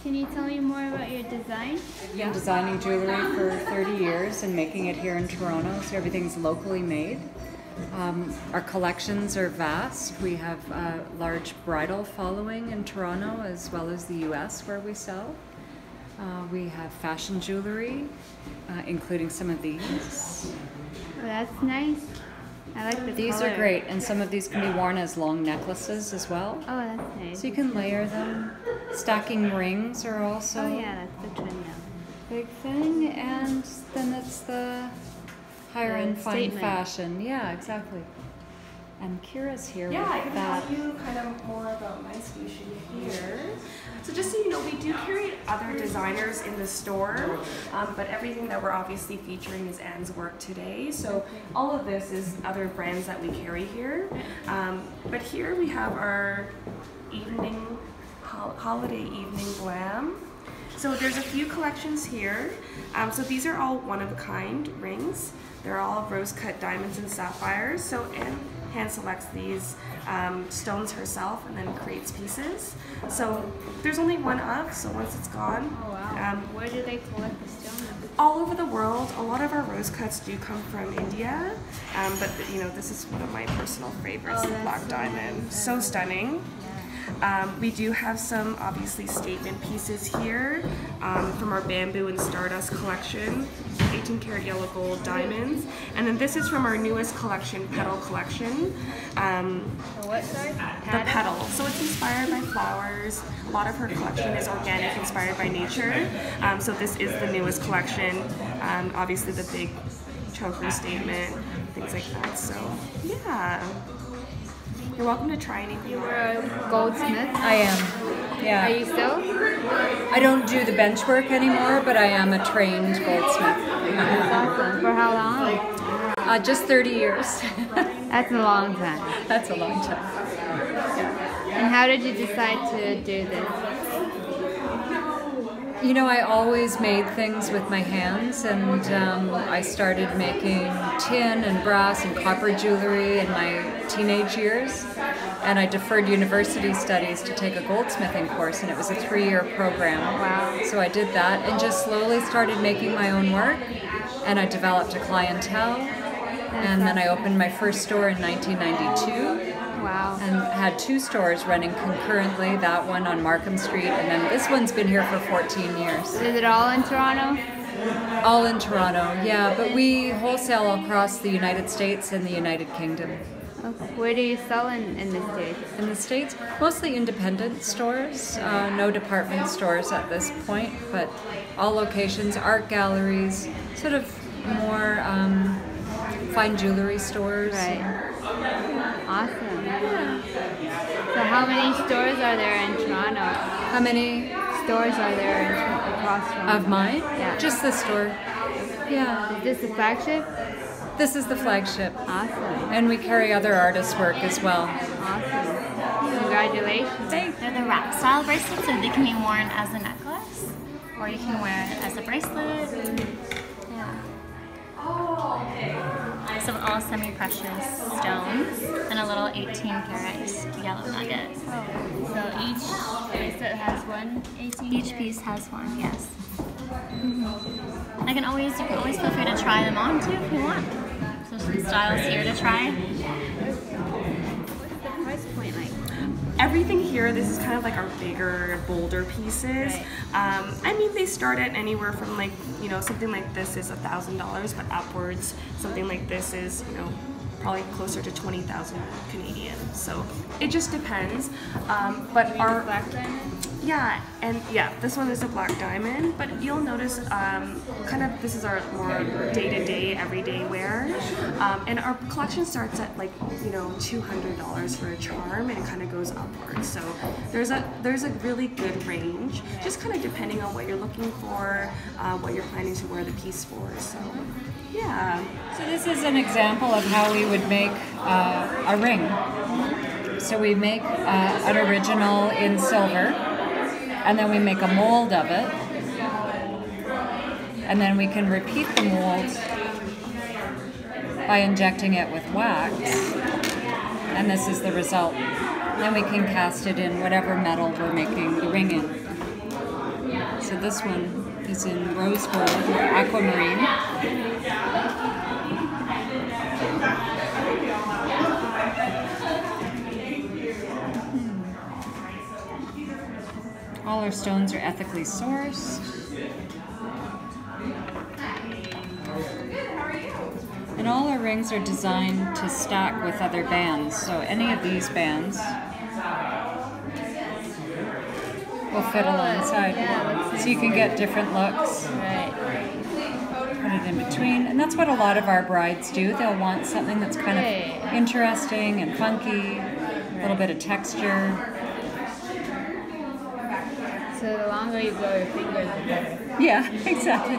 Can you tell me more about your design? I've been designing jewelry for 30 years and making it here in Toronto, so everything's locally made. Our collections are vast. We have a large bridal following in Toronto as well as the US where we sell. We have fashion jewelry, including some of these. Oh, that's nice. I like the These color. are great, and some of these can be worn as long necklaces as well. Oh, that's nice. So you can layer them. Stacking rings are also Oh yeah, that's the trend now. big thing, and then it's the higher end fine statement. fashion. Yeah, exactly. And Kira's here Yeah, I with can that. tell you kind of more about my station here. So just so you know, we do carry other designers in the store, but everything that we're obviously featuring is Anne's work today. So all of this is other brands that we carry here. But here we have our evening, holiday evening glam. So there's a few collections here. So these are all one-of-a-kind rings. They're all rose-cut diamonds and sapphires. So Anne hand selects these stones herself and then creates pieces. So there's only one of, so once it's gone. Oh wow. Where do they collect the stones? All over the world. A lot of our rose cuts do come from India, but you know, this is one of my personal favorites, the black diamond. So stunning. We do have some obviously statement pieces here from our bamboo and stardust collection, 18 karat yellow gold diamonds, and then this is from our newest collection, petal collection. What sorry? The petal. So it's inspired by flowers. A lot of her collection is organic, inspired by nature. So this is the newest collection. Obviously the big choker statement, things like that. So yeah. You're welcome to try anything. You were a goldsmith? I am. Yeah. Are you still? I don't do the bench work anymore, but I am a trained goldsmith. That's awesome. For how long? Just 30 years. That's a long time. That's a long time. And how did you decide to do this? You know, I always made things with my hands, and I started making tin and brass and copper jewelry in my teenage years, and I deferred university studies to take a goldsmithing course, and it was a 3-year program. Wow. So I did that and just slowly started making my own work, and I developed a clientele, and then I opened my first store in 1992. Wow. And had 2 stores running concurrently, that one on Markham Street, and then this one's been here for 14 years. Is it all in Toronto? All in Toronto, yeah, but we wholesale across the United States and the United Kingdom. Okay. Where do you sell in the States? In the States, mostly independent stores, no department stores at this point, but all locations, art galleries, sort of more fine jewelry stores. Right. Awesome. So how many stores are there in Toronto? How many Stores are there across Toronto? of mine? Yeah. Just the store. Yeah. Is this the flagship? This is the flagship. Awesome. And we carry other artists' work as well. Awesome. Congratulations. Thanks. They're the wrap style bracelets, so they can be worn as a necklace, or you can wear it as a bracelet. Yeah. So all semi-precious stones and a little 18 karat yellow nugget. So each bracelet has one 18? Each piece has one, yes. You can always feel free to try them on too if you want. So some styles here to try. What's the price point like? Everything here, this is kind of like our bigger, bolder pieces. Right. I mean, they start at anywhere from like, you know, something like this is $1,000, but upwards, something like this is, you know, probably closer to 20,000 Canadian. So it just depends. But our Black diamond? yeah, and yeah, this one is a black diamond, but you'll notice kind of this is our more day-to-day, everyday wear. And our collection starts at like, you know, $200 for a charm, and it kind of goes upwards. So there's a really good range, just kind of depending on what you're looking for, what you're planning to wear the piece for. So yeah. So this is an example of how we would make a ring. So we make an original in silver, and then we make a mold of it, and then we can repeat the mold by injecting it with wax, and this is the result. Then we can cast it in whatever metal we're making the ring in. So this one is in rose gold, aquamarine. All our stones are ethically sourced. And all our rings are designed to stack with other bands. So any of these bands will fit alongside. Yeah, so you can get different looks. Right. Put it in between. And that's what a lot of our brides do. They'll want something that's kind of interesting and funky, a little bit of texture. So the longer you blow your fingers, the better. Yeah, exactly.